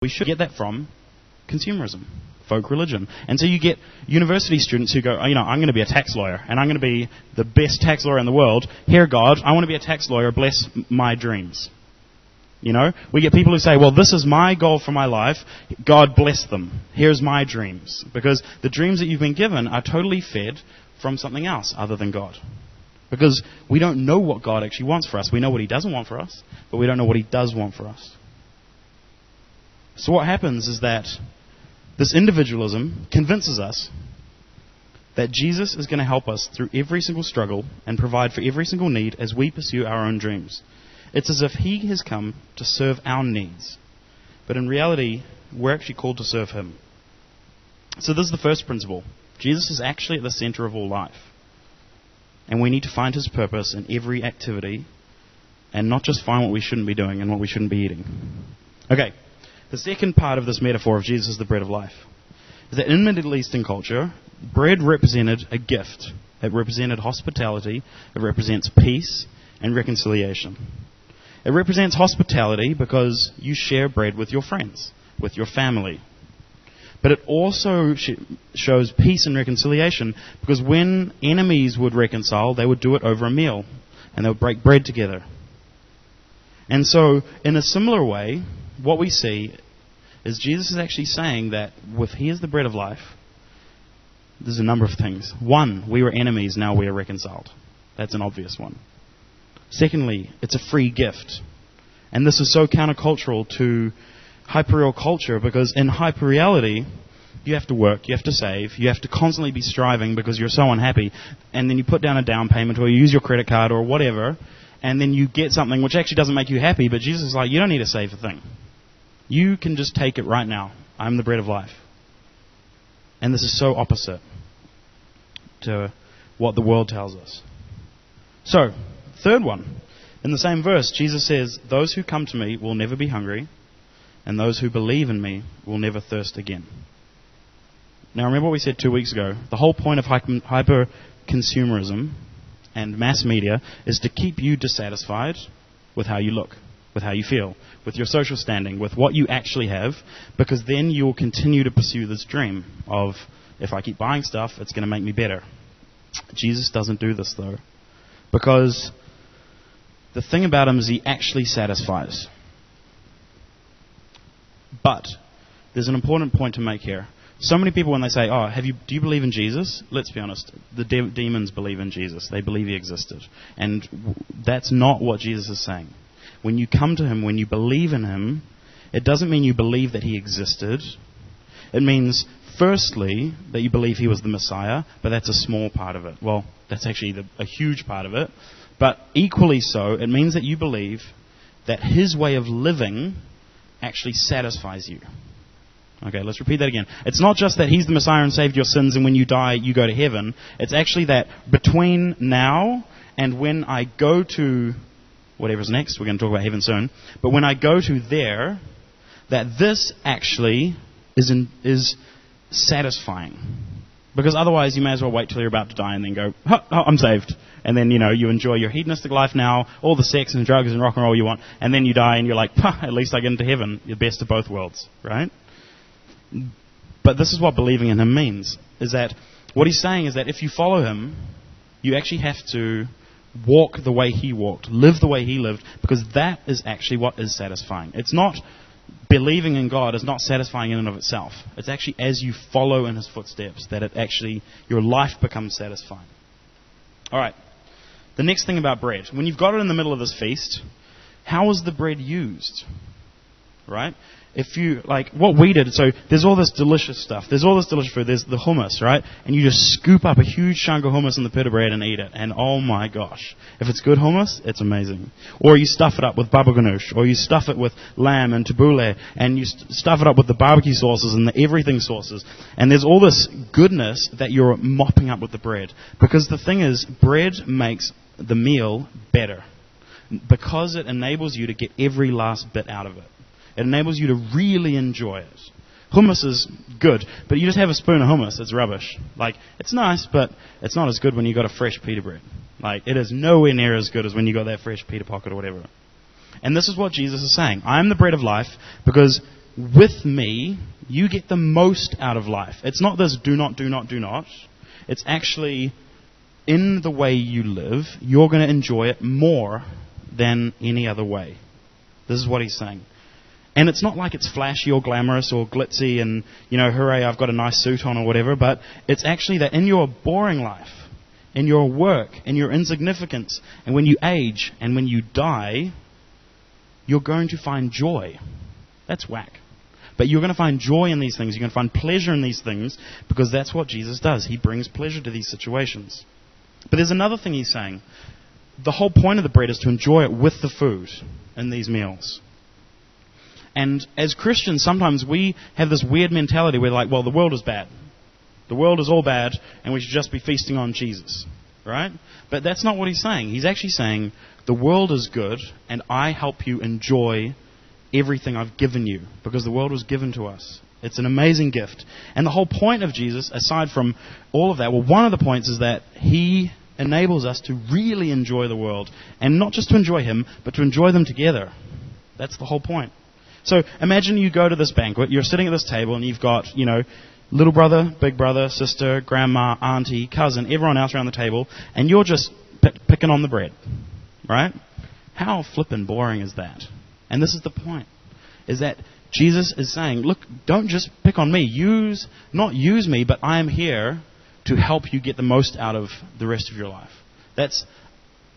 We should get that from consumerism, folk religion. And so you get university students who go, I'm going to be a tax lawyer, and I'm going to be the best tax lawyer in the world. Here, God, I want to be a tax lawyer. Bless my dreams. We get people who say, well, this is my goal for my life. God bless them. Here's my dreams. Because the dreams that you've been given are totally fed from something else other than God. Because we don't know what God actually wants for us. We know what He doesn't want for us, but we don't know what He does want for us. So what happens is that this individualism convinces us that Jesus is going to help us through every single struggle and provide for every single need as we pursue our own dreams. It's as if He has come to serve our needs. But in reality, we're actually called to serve Him. So this is the first principle. Jesus is actually at the center of all life. And we need to find His purpose in every activity and not just find what we shouldn't be doing and what we shouldn't be eating. Okay, the second part of this metaphor of Jesus, the bread of life, is that in Middle Eastern culture, bread represented a gift. It represented hospitality. It represents peace and reconciliation. It represents hospitality because you share bread with your friends, with your family. But it also shows peace and reconciliation because when enemies would reconcile, they would do it over a meal and they would break bread together. And so, in a similar way, what we see is Jesus is actually saying that with He is the bread of life, there's a number of things. One, we were enemies, now we are reconciled. That's an obvious one. Secondly, it's a free gift. And this is so countercultural to hyperreal culture because in hyperreality, you have to work, you have to save, you have to constantly be striving because you're so unhappy. And then you put down a down payment or you use your credit card or whatever, and then you get something which actually doesn't make you happy, but Jesus is like, you don't need to save a thing. You can just take it right now. I'm the bread of life. And this is so opposite to what the world tells us. So, third one. In the same verse, Jesus says, those who come to me will never be hungry, and those who believe in me will never thirst again. Now, remember what we said 2 weeks ago. The whole point of hyper-consumerism and mass media is to keep you dissatisfied with how you look, with how you feel, with your social standing, with what you actually have, because then you will continue to pursue this dream of, if I keep buying stuff, it's going to make me better. Jesus doesn't do this, though, because the thing about Him is He actually satisfies. But there's an important point to make here. So many people, when they say, do you believe in Jesus? Let's be honest, the demons believe in Jesus. They believe He existed. And that's not what Jesus is saying. When you come to Him, when you believe in Him, it doesn't mean you believe that He existed. It means, firstly, that you believe He was the Messiah, but that's a small part of it. Well, that's actually a huge part of it. But equally so, it means that you believe that His way of living actually satisfies you. Okay, let's repeat that again. It's not just that He's the Messiah and saved your sins and when you die you go to heaven. It's actually that between now and when I go to whatever's next, we're going to talk about heaven soon, but when I go to there, that this actually is satisfying. Because otherwise you may as well wait till you're about to die and then go, I'm saved. And then, you enjoy your hedonistic life now, all the sex and drugs and rock and roll you want, and then you die and you're like, at least I get into heaven, the best of both worlds, right? But this is what believing in Him means, is that what He's saying is that if you follow Him, you actually have to walk the way He walked, live the way He lived, because that is actually what is satisfying. It's not believing in God is not satisfying in and of itself. It's actually as you follow in His footsteps that your life becomes satisfying. All right. The next thing about bread. When you've got it in the middle of this feast, how is the bread used? Right? If you, what we did, so there's all this delicious stuff. There's all this delicious food. There's the hummus, right? And you just scoop up a huge chunk of hummus in the pita bread and eat it. And oh my gosh. If it's good hummus, it's amazing. Or you stuff it up with baba ganoush. Or you stuff it with lamb and tabbouleh. And you stuff it up with the barbecue sauces and the everything sauces. And there's all this goodness that you're mopping up with the bread. Because the thing is, bread makes the meal better. Because it enables you to get every last bit out of it. It enables you to really enjoy it. Hummus is good, but you just have a spoon of hummus, it's rubbish. It's nice, but it's not as good when you got a fresh pita bread. It is nowhere near as good as when you got that fresh pita pocket or whatever. And this is what Jesus is saying. I am the bread of life because with me, you get the most out of life. It's not this do not, do not, do not. It's actually in the way you live, you're going to enjoy it more than any other way. This is what he's saying. And it's not like it's flashy or glamorous or glitzy and, hooray, I've got a nice suit on or whatever, but it's actually that in your boring life, in your work, in your insignificance, and when you age and when you die, you're going to find joy. That's whack. But you're going to find joy in these things. You're going to find pleasure in these things because that's what Jesus does. He brings pleasure to these situations. But there's another thing he's saying. The whole point of the bread is to enjoy it with the food in these meals. And as Christians, sometimes we have this weird mentality where like, well, the world is bad. The world is all bad, and we should just be feasting on Jesus. Right? But that's not what he's saying. He's actually saying, the world is good, and I help you enjoy everything I've given you, because the world was given to us. It's an amazing gift. And the whole point of Jesus, aside from all of that, well, one of the points is that he enables us to really enjoy the world. And not just to enjoy him, but to enjoy them together. That's the whole point. So imagine you go to this banquet, you're sitting at this table, and you've got, little brother, big brother, sister, grandma, auntie, cousin, everyone else around the table, and you're just picking on the bread. Right? How flippin' boring is that? And this is the point, is that Jesus is saying, look, don't just pick on me. Not use me, but I am here to help you get the most out of the rest of your life. That's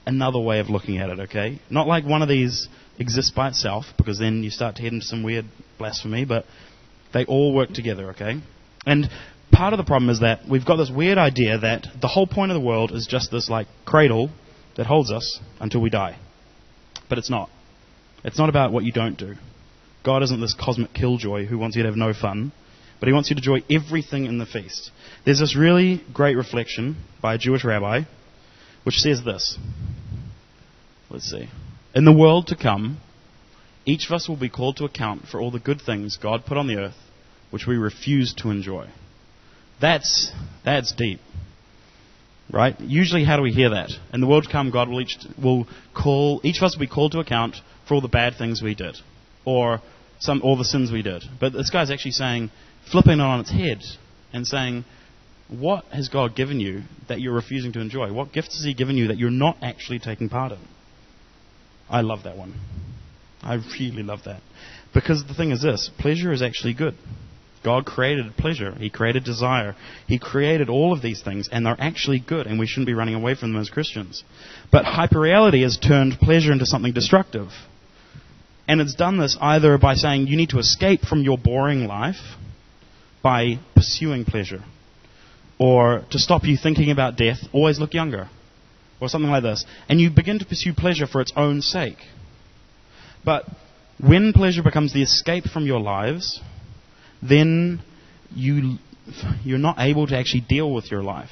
another way of looking at it, okay? Not like one of these exists by itself, because then you start to head into some weird blasphemy, but they all work together, okay? And part of the problem is that we've got this weird idea that the whole point of the world is just this like cradle that holds us until we die. But it's not. It's not about what you don't do. God isn't this cosmic killjoy who wants you to have no fun, but he wants you to enjoy everything in the feast. There's this really great reflection by a Jewish rabbi which says this. Let's see. In the world to come, each of us will be called to account for all the good things God put on the earth which we refuse to enjoy. That's deep. Right? Usually how do we hear that? In the world to come, God each of us will be called to account for all the bad things we did. Or all the sins we did. But this guy's actually saying, flipping it on its head and saying, what has God given you that you're refusing to enjoy? What gifts has he given you that you're not actually taking part in? I love that one. I really love that. Because the thing is this, pleasure is actually good. God created pleasure. He created desire. He created all of these things, and they're actually good, and we shouldn't be running away from them as Christians. But hyperreality has turned pleasure into something destructive. And it's done this either by saying you need to escape from your boring life by pursuing pleasure. Or to stop you thinking about death, always look younger. Or something like this. And you begin to pursue pleasure for its own sake. But when pleasure becomes the escape from your lives, then you're not able to actually deal with your life.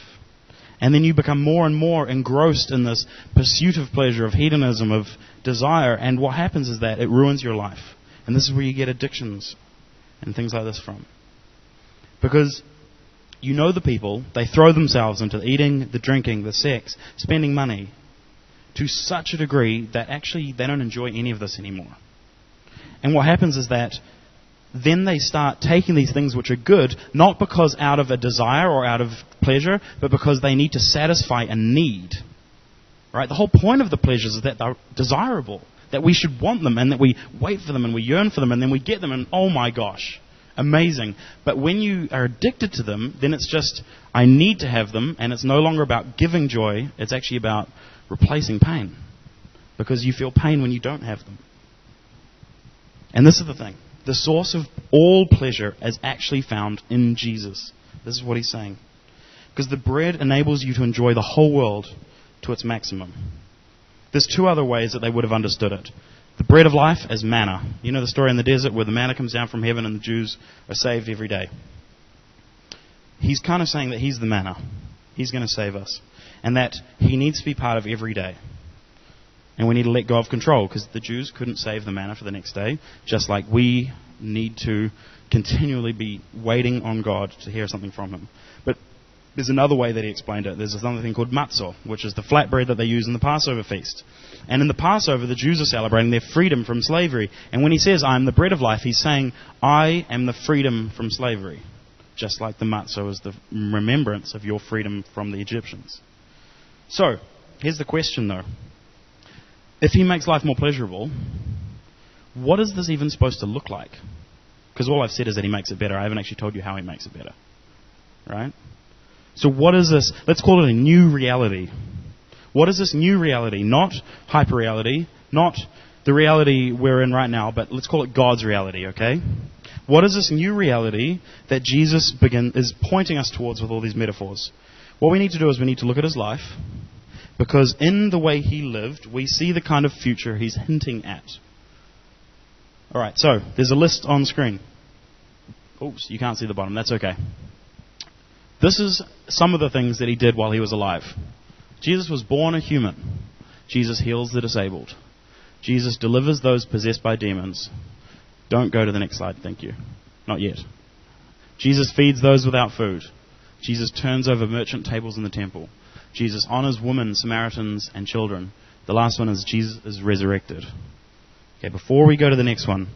And then you become more and more engrossed in this pursuit of pleasure, of hedonism, of desire. And what happens is that it ruins your life. And this is where you get addictions and things like this from. Because the people, they throw themselves into the eating, the drinking, the sex, spending money to such a degree that actually they don't enjoy any of this anymore. And what happens is that then they start taking these things which are good, not because out of a desire or out of pleasure, but because they need to satisfy a need. Right? The whole point of the pleasures is that they're desirable, that we should want them, and that we wait for them, and we yearn for them, and then we get them, and oh my gosh, amazing. But when you are addicted to them, then it's just, I need to have them, and it's no longer about giving joy, it's actually about replacing pain. Because you feel pain when you don't have them. And this is the thing. The source of all pleasure is actually found in Jesus. This is what he's saying. Because the bread enables you to enjoy the whole world to its maximum. There's two other ways that they would have understood it. The bread of life is manna. You know the story in the desert where the manna comes down from heaven and the Jews are saved every day. He's kind of saying that he's the manna. He's going to save us. And that he needs to be part of every day. And we need to let go of control, because the Jews couldn't save the manna for the next day, just like we need to continually be waiting on God to hear something from him. But There's another way that he explained it. There's another thing called matzah, which is the flatbread that they use in the Passover feast. And in the Passover, the Jews are celebrating their freedom from slavery. And when he says, I am the bread of life, he's saying, I am the freedom from slavery. Just like the matzah is the remembrance of your freedom from the Egyptians. So, here's the question though. If he makes life more pleasurable, what is this even supposed to look like? Because all I've said is that he makes it better. I haven't actually told you how he makes it better. Right? So what is this? Let's call it a new reality. What is this new reality? Not hyper-reality, not the reality we're in right now, but let's call it God's reality, okay? What is this new reality that Jesus is pointing us towards with all these metaphors? What we need to do is we need to look at his life, because in the way he lived, we see the kind of future he's hinting at. Alright, so there's a list on screen. Oops, you can't see the bottom. That's okay. This is some of the things that he did while he was alive. Jesus was born a human. Jesus heals the disabled. Jesus delivers those possessed by demons. Don't go to the next slide, thank you. Not yet. Jesus feeds those without food. Jesus turns over merchant tables in the temple. Jesus honors women, Samaritans, and children. The last one is Jesus is resurrected. Okay, before we go to the next one,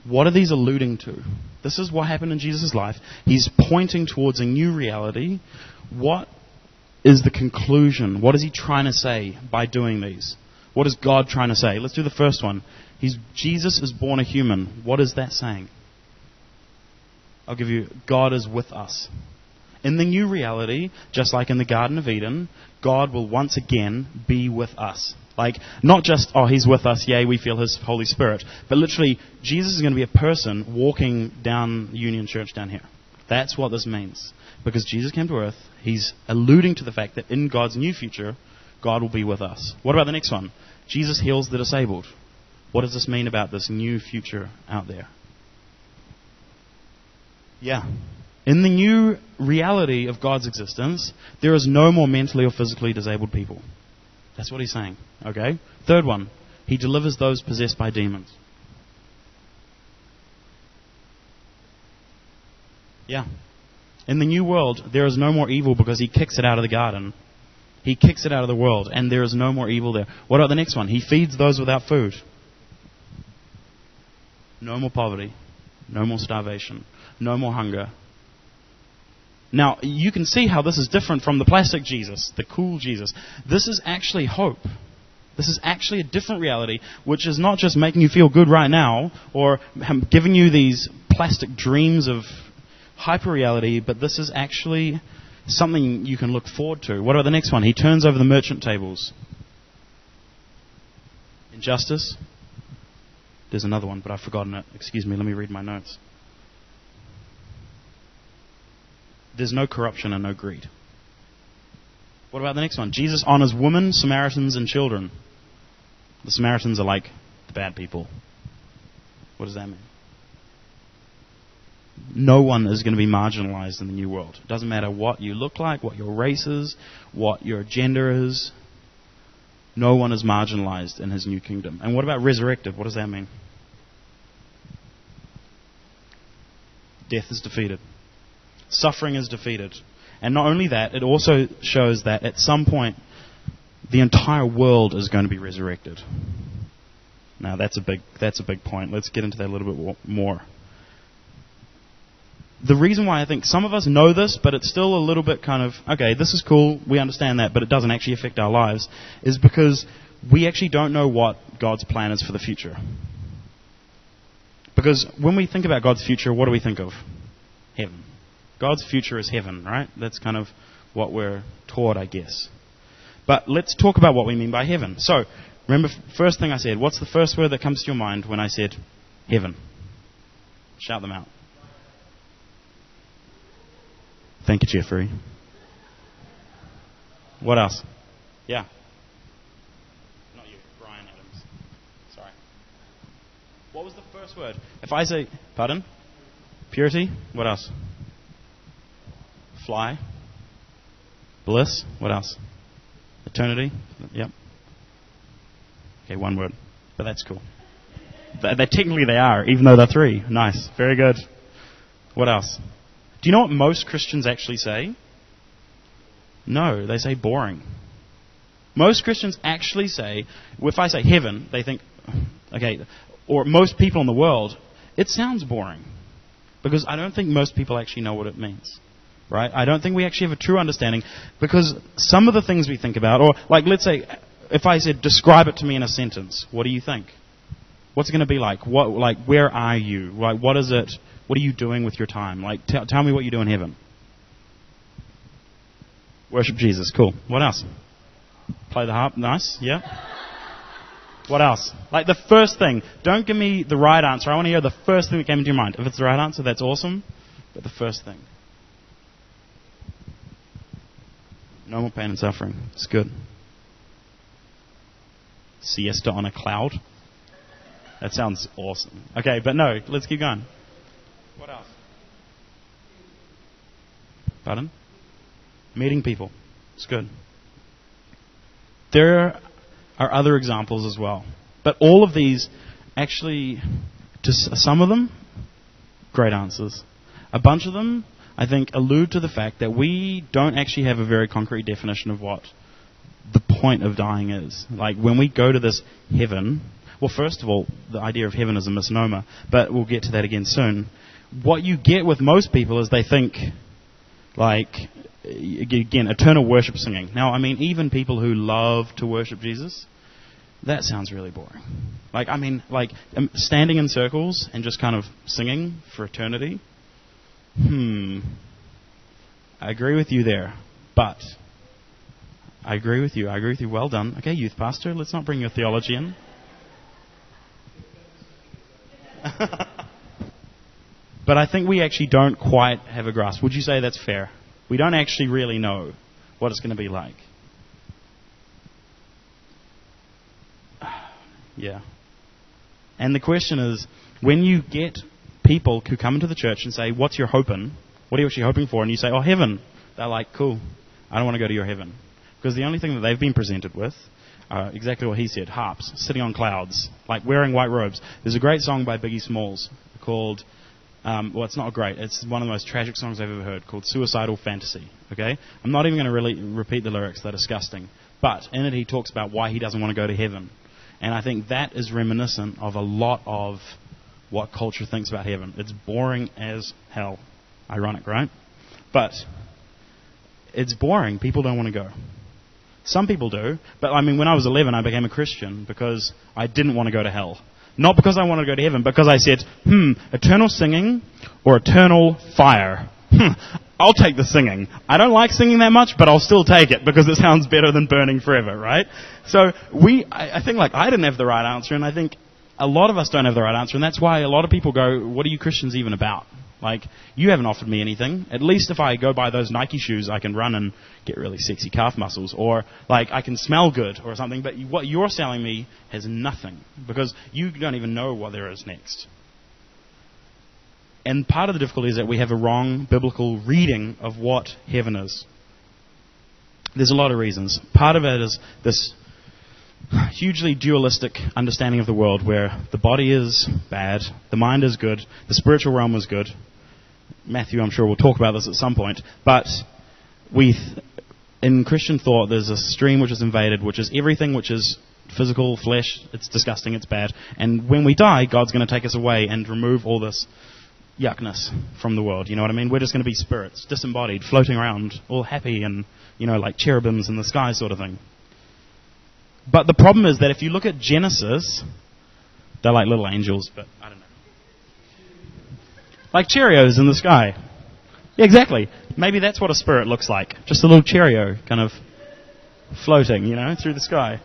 what are these alluding to? This is what happened in Jesus' life. He's pointing towards a new reality. What is the conclusion? What is he trying to say by doing these? What is God trying to say? Let's do the first one. Jesus is born a human. What is that saying? I'll give you, God is with us. In the new reality, just like in the Garden of Eden, God will once again be with us. Like, not just, oh, he's with us, yay, we feel his Holy Spirit. But literally, Jesus is going to be a person walking down Union Church down here. That's what this means. Because Jesus came to earth, he's alluding to the fact that in God's new future, God will be with us. What about the next one? Jesus heals the disabled. What does this mean about this new future out there? Yeah. In the new reality of God's existence, there is no more mentally or physically disabled people. That's what he's saying. Okay? Third one, he delivers those possessed by demons. Yeah. In the new world, there is no more evil because he kicks it out of the garden. He kicks it out of the world, and there is no more evil there. What about the next one? He feeds those without food. No more poverty. No more starvation. No more hunger. Now, you can see how this is different from the plastic Jesus, the cool Jesus. This is actually hope. This is actually a different reality, which is not just making you feel good right now or giving you these plastic dreams of hyper-reality, but this is actually something you can look forward to. What about the next one? He turns over the merchant tables. Injustice. There's another one, but I've forgotten it. Excuse me, let me read my notes. There's no corruption and no greed. What about the next one? Jesus honors women, Samaritans, and children. The Samaritans are like the bad people. What does that mean? No one is going to be marginalized in the new world. It doesn't matter what you look like, what your race is, what your gender is. No one is marginalized in his new kingdom. And what about resurrected? What does that mean? Death is defeated. Suffering is defeated. And not only that, it also shows that at some point the entire world is going to be resurrected. Now that's a big point. Let's get into that a little bit more. The reason why I think some of us know this, but it's still a little bit kind of, okay, this is cool, we understand that, but it doesn't actually affect our lives, is because we actually don't know what God's plan is for the future. Because when we think about God's future, what do we think of? Heaven. God's future is heaven, right? That's kind of what we're taught, I guess. But let's talk about what we mean by heaven. So, remember, first thing I said, what's the first word that comes to your mind when I said heaven? Shout them out. Thank you, Jeffrey. What else? Yeah. Not you, Brian Adams. Sorry. What was the first word? If I say, pardon? Purity. What else? Fly. Bliss. What else? Eternity. Yep. Okay, one word. But that's cool. Technically they are, even though they're three. Nice. Very good. What else? Do you know what most Christians actually say? No, they say boring. Most Christians actually say, if I say heaven, they think, okay, or most people in the world, it sounds boring. Because I don't think most people actually know what it means. Right? I don't think we actually have a true understanding. Because some of the things we think about, or like let's say, if I said, describe it to me in a sentence, what do you think? What's it going to be like? Where are you? Like, what is it? What are you doing with your time? Like, tell me what you do in heaven. Worship Jesus. Cool. What else? Play the harp. Nice. Yeah. What else? Like the first thing. Don't give me the right answer. I want to hear the first thing that came into your mind. If it's the right answer, that's awesome. But the first thing. No more pain and suffering. It's good. Siesta on a cloud. That sounds awesome. Okay, but no, let's keep going. What else? Pardon? Meeting people. It's good. There are other examples as well. But all of these, actually, to some of them, great answers. A bunch of them, I think, allude to the fact that we don't actually have a very concrete definition of what the point of dying is. Like, when we go to this heaven, well, first of all, the idea of heaven is a misnomer, but we'll get to that again soon. What you get with most people is they think, like, again, eternal worship singing. Now, I mean, even people who love to worship Jesus, that sounds really boring. Like, I mean, like, standing in circles and just kind of singing for eternity. I agree with you there, but I agree with you. Well done. Okay, youth pastor, let's not bring your theology in. But I think we actually don't quite have a grasp. Would you say that's fair? We don't actually really know what it's going to be like. Yeah. And the question is, when you get people who come into the church and say, what's your hoping? What are you actually hoping for? And you say, oh, heaven. They're like, cool. I don't want to go to your heaven. Because the only thing that they've been presented with, exactly what he said, harps, sitting on clouds, like wearing white robes. There's a great song by Biggie Smalls called, well, it's not great. It's one of the most tragic songs I've ever heard, called Suicidal Fantasy. Okay? I'm not even going to really repeat the lyrics. They're disgusting. But in it he talks about why he doesn't want to go to heaven. And I think that is reminiscent of a lot of what culture thinks about heaven. It's boring as hell. Ironic, right? But it's boring. People don't want to go. Some people do. But, I mean, when I was 11, I became a Christian because I didn't want to go to hell. Not because I wanted to go to heaven, because I said, eternal singing or eternal fire? I'll take the singing. I don't like singing that much, but I'll still take it because it sounds better than burning forever, right? So I think, like, I didn't have the right answer, and I think a lot of us don't have the right answer, and that's why a lot of people go, what are you Christians even about? Like, you haven't offered me anything. At least if I go buy those Nike shoes, I can run and get really sexy calf muscles. Or, like, I can smell good or something. But what you're selling me has nothing. Because you don't even know what there is next. And part of the difficulty is that we have a wrong biblical reading of what heaven is. There's a lot of reasons. Part of it is this hugely dualistic understanding of the world where the body is bad, the mind is good, the spiritual realm is good. Matthew, I'm sure, will talk about this at some point. But in Christian thought, there's a stream which is invaded, which is everything which is physical, flesh. It's disgusting, it's bad. And when we die, God's going to take us away and remove all this yuckness from the world. You know what I mean? We're just going to be spirits, disembodied, floating around, all happy and, like cherubims in the sky sort of thing. But the problem is that if you look at Genesis, they're like little angels, but I don't know. Like Cheerios in the sky. Yeah, exactly. Maybe that's what a spirit looks like. Just a little Cheerio kind of floating, through the sky.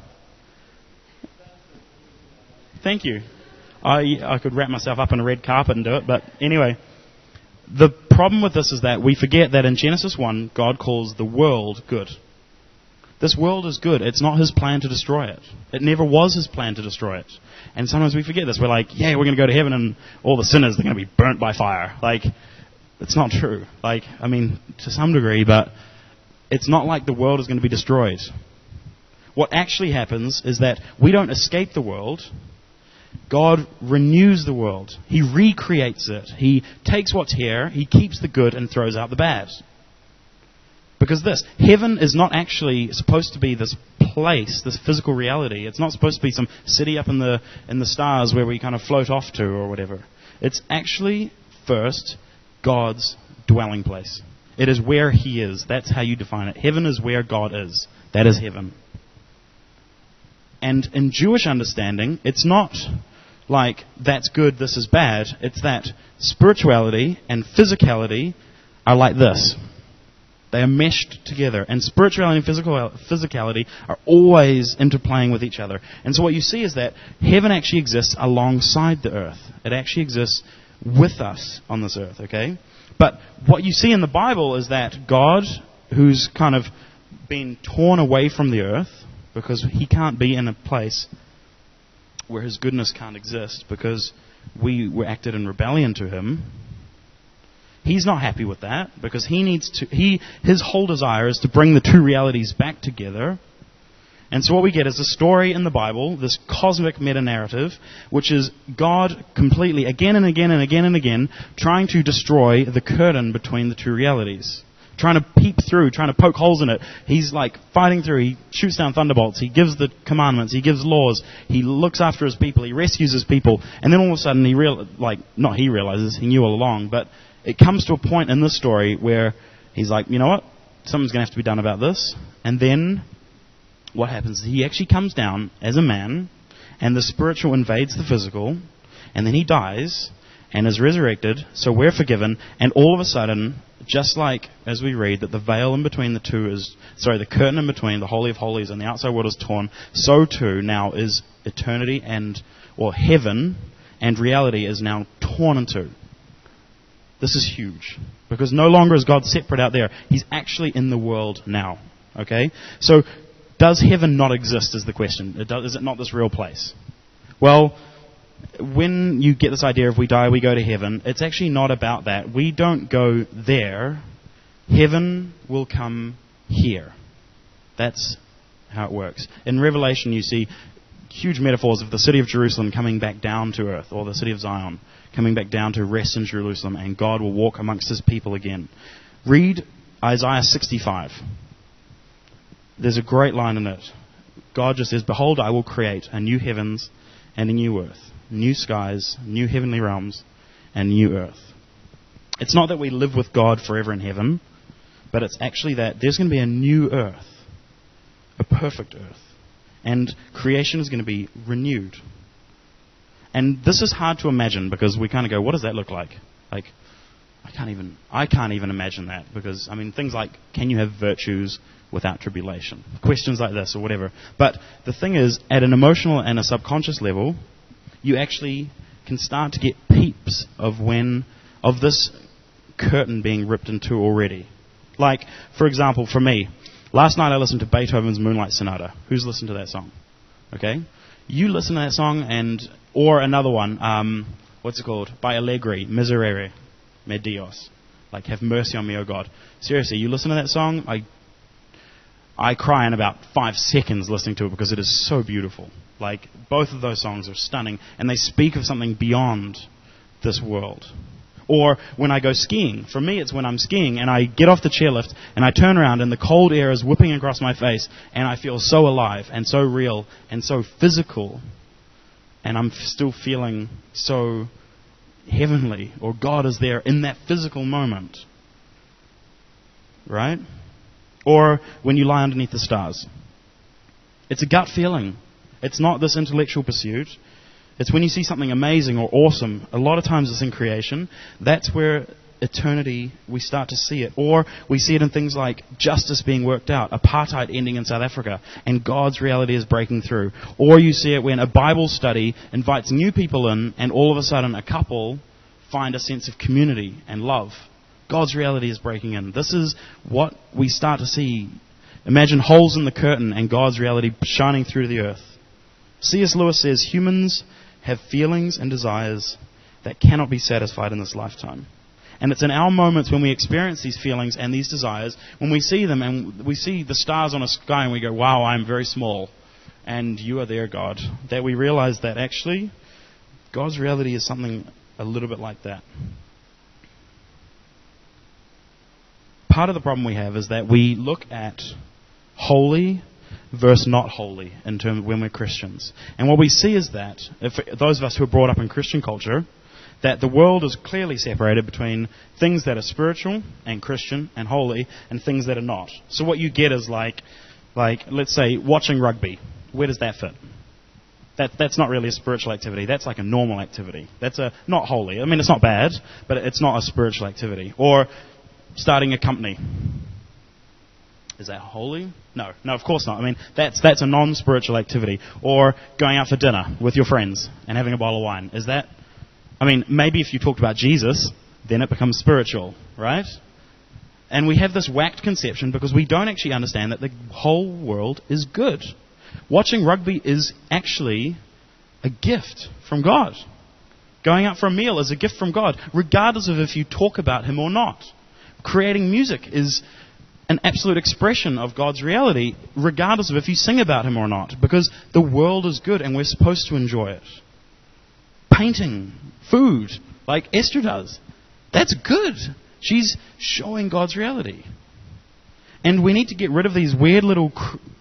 Thank you. I could wrap myself up in a red carpet and do it, but anyway. The problem with this is that we forget that in Genesis 1, God calls the world good. This world is good. It's not his plan to destroy it. It never was his plan to destroy it. And sometimes we forget this. We're like, yeah, we're going to go to heaven and all the sinners are going to be burnt by fire. Like, it's not true. Like, I mean, to some degree, but it's not like the world is going to be destroyed. What actually happens is that we don't escape the world. God renews the world. He recreates it. He takes what's here, he keeps the good and throws out the bad. Because heaven is not actually supposed to be this place, this physical reality. It's not supposed to be some city up in the stars where we kind of float off to or whatever. It's actually, first, God's dwelling place. It is where He is. That's how you define it. Heaven is where God is. That is heaven. And in Jewish understanding, it's not like, that's good, this is bad. It's that spirituality and physicality are like this. They are meshed together. And spirituality and physicality are always interplaying with each other. And so what you see is that heaven actually exists alongside the earth. It actually exists with us on this earth, okay? But what you see in the Bible is that God, who's kind of been torn away from the earth, because He can't be in a place where His goodness can't exist, because we were acted in rebellion to Him. He's not happy with that, because his whole desire is to bring the two realities back together. And so what we get is a story in the Bible, this cosmic meta-narrative, which is God completely, again and again and again and again, trying to destroy the curtain between the two realities. Trying to peep through, trying to poke holes in it. He's like fighting through, he shoots down thunderbolts, he gives the commandments, he gives laws, he looks after His people, he rescues His people, and then all of a sudden he realizes, he knew all along, but it comes to a point in this story where He's like, you know what, something's going to have to be done about this. And then what happens is He actually comes down as a man, and the spiritual invades the physical, and then He dies and is resurrected, so we're forgiven, and all of a sudden, just like as we read that the veil in between the two the curtain in between the Holy of Holies and the outside world is torn, so too now is eternity heaven and reality is now torn in two. This is huge, because no longer is God separate out there. He's actually in the world now. Okay? So, does heaven not exist is the question. Is it not this real place? Well, when you get this idea of we die, we go to heaven, it's actually not about that. We don't go there. Heaven will come here. That's how it works. In Revelation, you see huge metaphors of the city of Jerusalem coming back down to earth, or the city of Zion coming back down to rest in Jerusalem, and God will walk amongst His people again. Read Isaiah 65. There's a great line in it. God just says, "Behold, I will create a new heavens and a new earth, new skies, new heavenly realms, and new earth." It's not that we live with God forever in heaven, but it's actually that there's going to be a new earth, a perfect earth, and creation is going to be renewed. And this is hard to imagine, because we kind of go, what does that look like? Like, I can't even imagine that, because, things like, can you have virtues without tribulation? Questions like this or whatever. But the thing is, at an emotional and a subconscious level, you actually can start to get peeps of this curtain being ripped in two already. Like, for example, for me, last night I listened to Beethoven's Moonlight Sonata. Who's listened to that song? Okay? You listen to that song, or another one, what's it called? By Allegri, Miserere, me Dios. Like, have mercy on me, O God. Seriously, you listen to that song, I cry in about 5 seconds listening to it, because it is so beautiful. Like, both of those songs are stunning, and they speak of something beyond this world. Or when I go skiing. For me, it's when I'm skiing and I get off the chairlift and I turn around and the cold air is whipping across my face, and I feel so alive and so real and so physical, and I'm still feeling so heavenly, or God is there in that physical moment. Right? Or when you lie underneath the stars. It's a gut feeling. It's not this intellectual pursuit. It's when you see something amazing or awesome. A lot of times it's in creation. That's where eternity, we start to see it. Or we see it in things like justice being worked out, apartheid ending in South Africa, and God's reality is breaking through. Or you see it when a Bible study invites new people in, and all of a sudden a couple find a sense of community and love. God's reality is breaking in. This is what we start to see. Imagine holes in the curtain and God's reality shining through the earth. C.S. Lewis says humans have feelings and desires that cannot be satisfied in this lifetime. And it's in our moments when we experience these feelings and these desires, when we see them and we see the stars on a sky and we go, wow, I'm very small, and you are there, God, that we realize that actually God's reality is something a little bit like that. part of the problem we have is that we look at holy versus not holy in terms of when we're Christians. And what we see is that, if those of us who are brought up in Christian culture, that the world is clearly separated between things that are spiritual and Christian and holy and things that are not. So what you get is like let's say, watching rugby. Where does that fit? That's not really a spiritual activity. That's like a normal activity. That's not holy. I mean, it's not bad, but it's not a spiritual activity. Or starting a company. Is that holy? No, of course not. I mean, that's a non-spiritual activity. Or going out for dinner with your friends and having a bottle of wine. Is that... I mean, maybe if you talked about Jesus, then it becomes spiritual, right? And we have this whacked conception because we don't actually understand that the whole world is good. Watching rugby is actually a gift from God. Going out for a meal is a gift from God, regardless of if you talk about Him or not. Creating music is an absolute expression of God's reality, regardless of if you sing about Him or not, because the world is good and we're supposed to enjoy it. Painting, food, like Esther does, that's good. She's showing God's reality. And we need to get rid of these weird little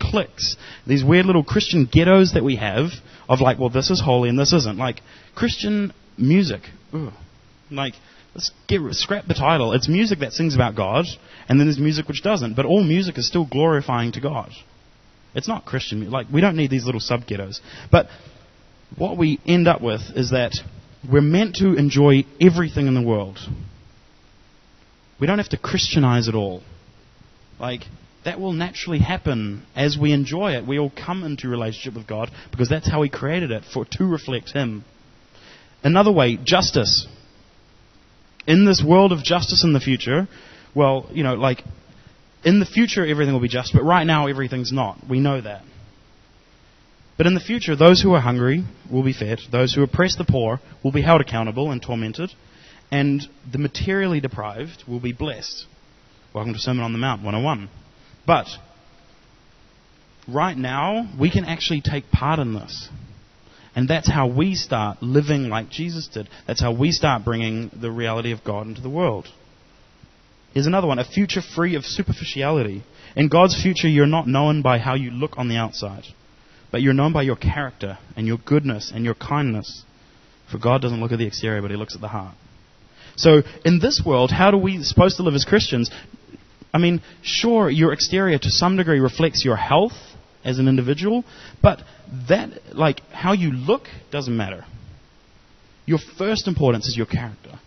cliques, these weird little Christian ghettos that we have of like, well, this is holy and this isn't. Like, Christian music, like, let's scrap the title. It's music that sings about God, and then there's music which doesn't. But all music is still glorifying to God. It's not Christian music. Like, we don't need these little sub-ghettos. But what we end up with is that we're meant to enjoy everything in the world. We don't have to Christianize it all. Like, that will naturally happen as we enjoy it. We all come into relationship with God because that's how He created it, to reflect Him. Another way, justice. In this world of justice in the future, well, like, in the future everything will be just, but right now everything's not. We know that. But in the future, those who are hungry will be fed. Those who oppress the poor will be held accountable and tormented. And the materially deprived will be blessed. Welcome to Sermon on the Mount 101. But right now, we can actually take part in this. And that's how we start living like Jesus did. That's how we start bringing the reality of God into the world. Here's another one, a future free of superficiality. In God's future, you're not known by how you look on the outside, but you're known by your character and your goodness and your kindness. For God doesn't look at the exterior, but He looks at the heart. So in this world, how are we supposed to live as Christians? I mean, sure, your exterior to some degree reflects your health as an individual, but that, like, how you look doesn't matter. Your first importance is your character.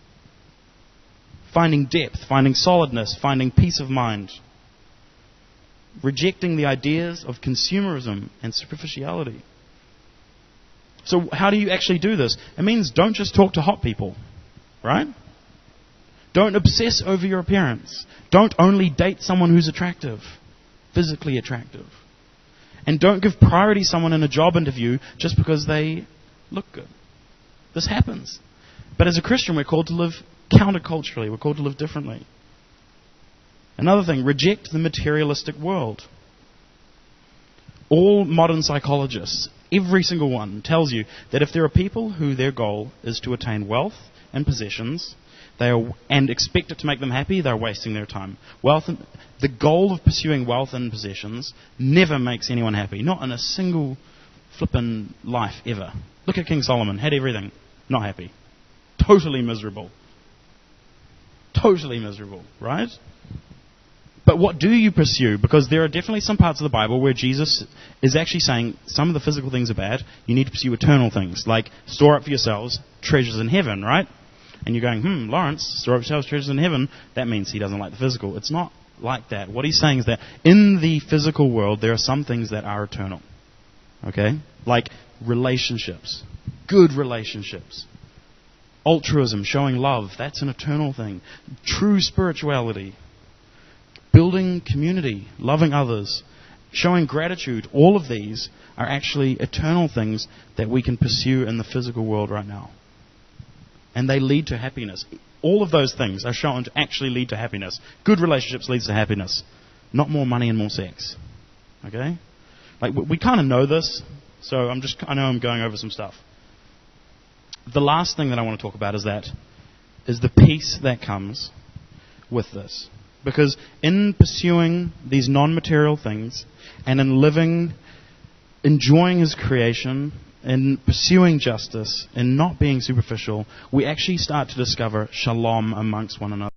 Finding depth, finding solidness, finding peace of mind. Rejecting the ideas of consumerism and superficiality. So how do you actually do this? It means don't just talk to hot people, right? Don't obsess over your appearance. Don't only date someone who's attractive, physically attractive. And don't give priority to someone in a job interview just because they look good. This happens. But as a Christian, we're called to live counterculturally. We're called to live differently. Another thing, reject the materialistic world. All modern psychologists, every single one, tells you that if there are people who their goal is to attain wealth and possessions, and expect it to make them happy, they're wasting their time. The goal of pursuing wealth and possessions never makes anyone happy. Not in a single flippin' life ever. Look at King Solomon. Had everything. Not happy. Totally miserable. Totally miserable, right? But what do you pursue? Because there are definitely some parts of the Bible where Jesus is actually saying some of the physical things are bad. You need to pursue eternal things, like store up for yourselves treasures in heaven, right? And you're going, Lawrence, store up for yourselves treasures in heaven. That means he doesn't like the physical. It's not like that. What he's saying is that in the physical world, there are some things that are eternal. Okay? Like relationships. Good relationships. Altruism, showing love. That's an eternal thing. True spirituality. Building community, loving others, showing gratitude, all of these are actually eternal things that we can pursue in the physical world right now. And they lead to happiness. All of those things are shown to actually lead to happiness. Good relationships leads to happiness. Not more money and more sex. Okay? Like, we kind of know this, so I know I'm going over some stuff. The last thing that I want to talk about is the peace that comes with this. Because in pursuing these non-material things and in living, enjoying His creation, in pursuing justice, in not being superficial, we actually start to discover shalom amongst one another.